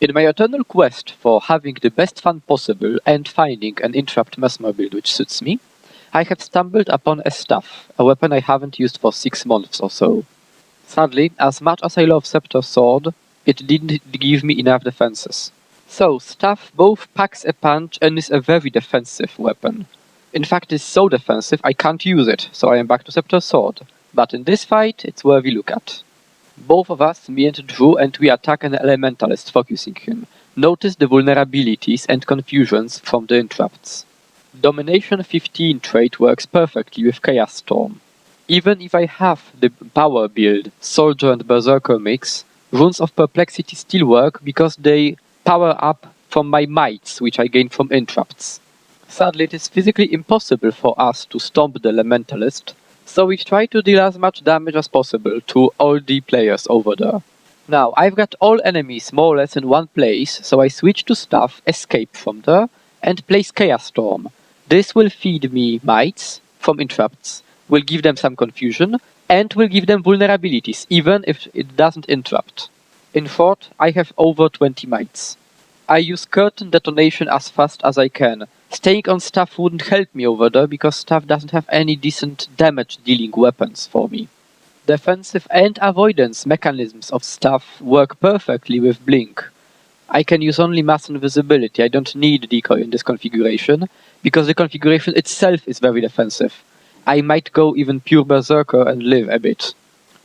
In my eternal quest for having the best fun possible and finding an interrupt Mesmer build which suits me, I have stumbled upon a staff, a weapon I haven't used for 6 months or so. Sadly, as much as I love Scepter Sword, it didn't give me enough defenses. So, staff both packs a punch and is a very defensive weapon. In fact, it's so defensive I can't use it, so I am back to Scepter Sword. But in this fight, it's worth a look at. Both of us, me and Gw2, and we attack an Elementalist focusing him. Notice the vulnerabilities and confusions from the interrupts. Domination 15 trait works perfectly with Chaos Storm. Even if I have the power build, Soldier and Berserker mix, Runes of Perplexity still work because they power up from my mites which I gain from interrupts. Sadly, it is physically impossible for us to stomp the Elementalist, so we try to deal as much damage as possible to all the players over there. Now, I've got all enemies more or less in one place, so I switch to staff, escape from there, and place Chaos Storm. This will feed me mites from interrupts, will give them some confusion, and will give them vulnerabilities, even if it doesn't interrupt. In short, I have over 20 mites. I use Curtain Detonation as fast as I can. Staying on staff wouldn't help me over there because staff doesn't have any decent damage dealing weapons for me. Defensive and avoidance mechanisms of staff work perfectly with Blink. I can use only mass invisibility, I don't need decoy in this configuration, because the configuration itself is very defensive. I might go even pure Berserker and live a bit.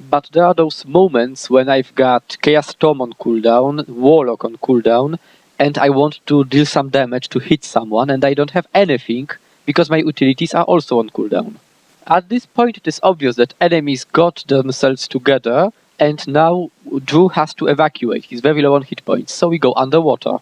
But there are those moments when I've got Chaos Storm on cooldown, Warlock on cooldown, and I want to deal some damage to hit someone and I don't have anything because my utilities are also on cooldown. At this point it is obvious that enemies got themselves together and now Gw2 has to evacuate. He's very low on hit points, so we go underwater.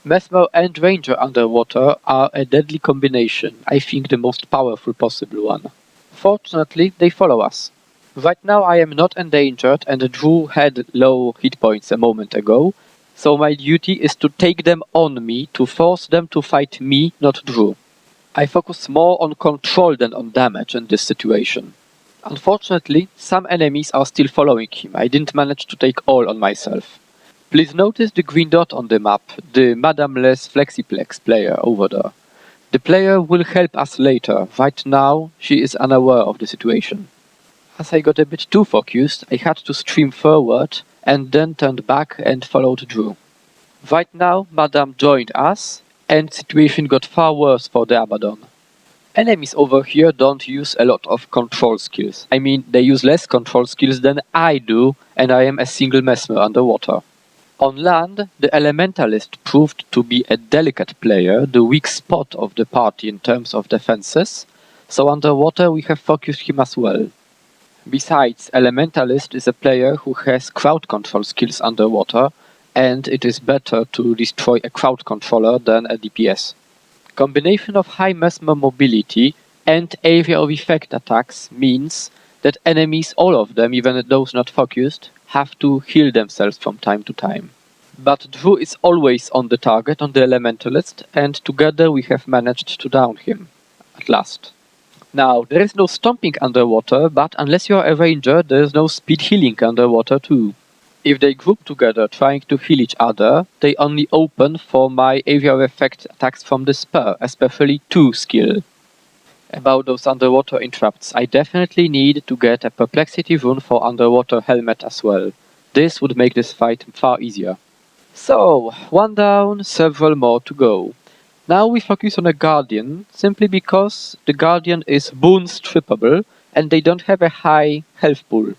Mesmer and Ranger underwater are a deadly combination, I think the most powerful possible one. Fortunately, they follow us. Right now I am not endangered and Gw2 had low hit points a moment ago, so my duty is to take them on me, to force them to fight me, not Gw2. I focus more on control than on damage in this situation. Unfortunately, some enemies are still following him. I didn't manage to take all on myself. Please notice the green dot on the map, the Madame-less Flexiplex player over there. The player will help us later. Right now, she is unaware of the situation. As I got a bit too focused, I had to stream forward and then turned back and followed Gw2. Right now, Madame joined us, and situation got far worse for the Abaddon. Enemies over here don't use a lot of control skills. I mean, they use less control skills than I do, and I am a single Mesmer underwater. On land, the Elementalist proved to be a delicate player, the weak spot of the party in terms of defenses, so underwater we have focused him as well. Besides, Elementalist is a player who has crowd control skills underwater, and it is better to destroy a crowd controller than a DPS. Combination of high Mesmer mobility and area of effect attacks means that enemies, all of them, even those not focused, have to heal themselves from time to time. But Gw2 is always on the target on the Elementalist, and together we have managed to down him. At last. Now, there is no stomping underwater, but unless you are a ranger, there is no speed healing underwater too. If they group together trying to heal each other, they only open for my area of effect attacks from the spur, especially 2 skill. About those underwater interrupts, I definitely need to get a perplexity rune for underwater helmet as well. This would make this fight far easier. So, 1 down, several more to go. Now we focus on a Guardian, simply because the Guardian is boon strippable and they don't have a high health pool.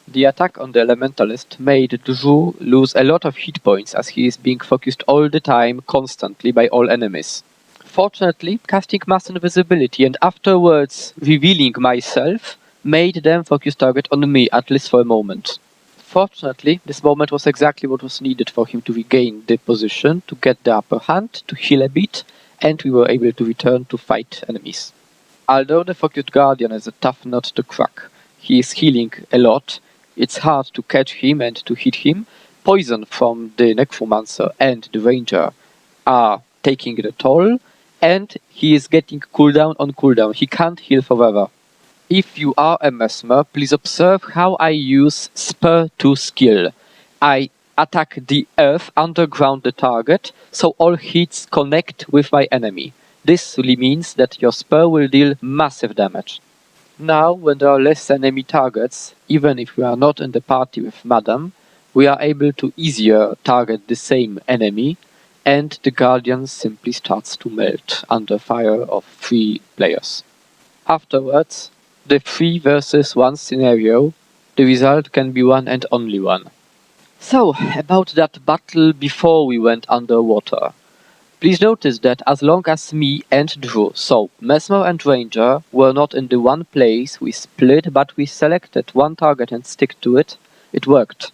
The attack on the Elementalist made Gw2 lose a lot of hit points as he is being focused all the time, constantly by all enemies. Fortunately, casting mass invisibility and afterwards revealing myself made them focus target on me, at least for a moment. Fortunately, this moment was exactly what was needed for him to regain the position, to get the upper hand, to heal a bit, and we were able to return to fight enemies. Although the focused Guardian is a tough nut to crack, he is healing a lot, it's hard to catch him and to hit him. Poison from the Necromancer and the Ranger are taking the toll, and he is getting cooldown on cooldown. He can't heal forever. If you are a Mesmer, please observe how I use Spur to skill. I attack the earth underground the target, so all hits connect with my enemy. This really means that your spell will deal massive damage. Now, when there are less enemy targets, even if we are not in the party with Madame, we are able to easier target the same enemy, and the Guardian simply starts to melt under fire of 3 players. Afterwards, the 3 versus 1 scenario, the result can be one and only one. So, about that battle before we went underwater. Please notice that as long as me and Drew, so Mesmer and Ranger, were not in the one place, we split, but we selected one target and stick to it, it worked.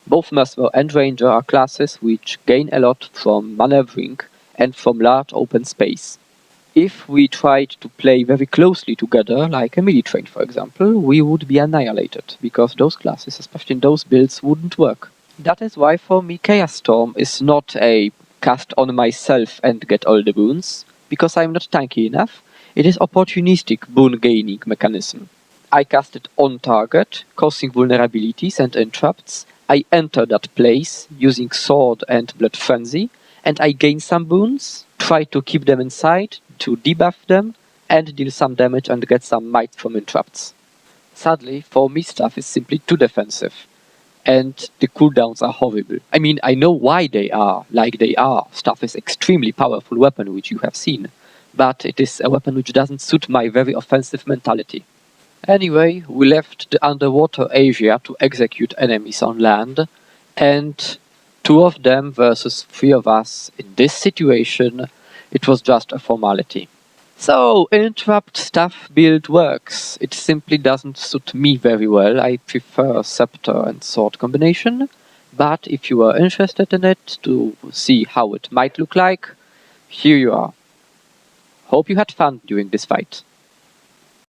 Both Mesmer and Ranger are classes which gain a lot from maneuvering and from large open space. If we tried to play very closely together, like a melee train for example, we would be annihilated, because those classes, especially in those builds, wouldn't work. That is why for me Chaos Storm is not a cast on myself and get all the boons, because I'm not tanky enough. It is opportunistic boon gaining mechanism. I cast it on target, causing vulnerabilities and interrupts. I enter that place using Sword and Blood Frenzy, and I gain some boons, try to keep them inside, to debuff them, and deal some damage and get some might from interrupts. Sadly, for me stuff is simply too defensive, and the cooldowns are horrible. I mean, I know why they are like they are. Stuff is extremely powerful weapon, which you have seen, but it is a weapon which doesn't suit my very offensive mentality. Anyway, we left the underwater area to execute enemies on land, and 2 of them versus 3 of us. In this situation, it was just a formality. So, interrupt stuff build works. It simply doesn't suit me very well. I prefer scepter and sword combination, but if you are interested in it to see how it might look like, here you are. Hope you had fun during this fight.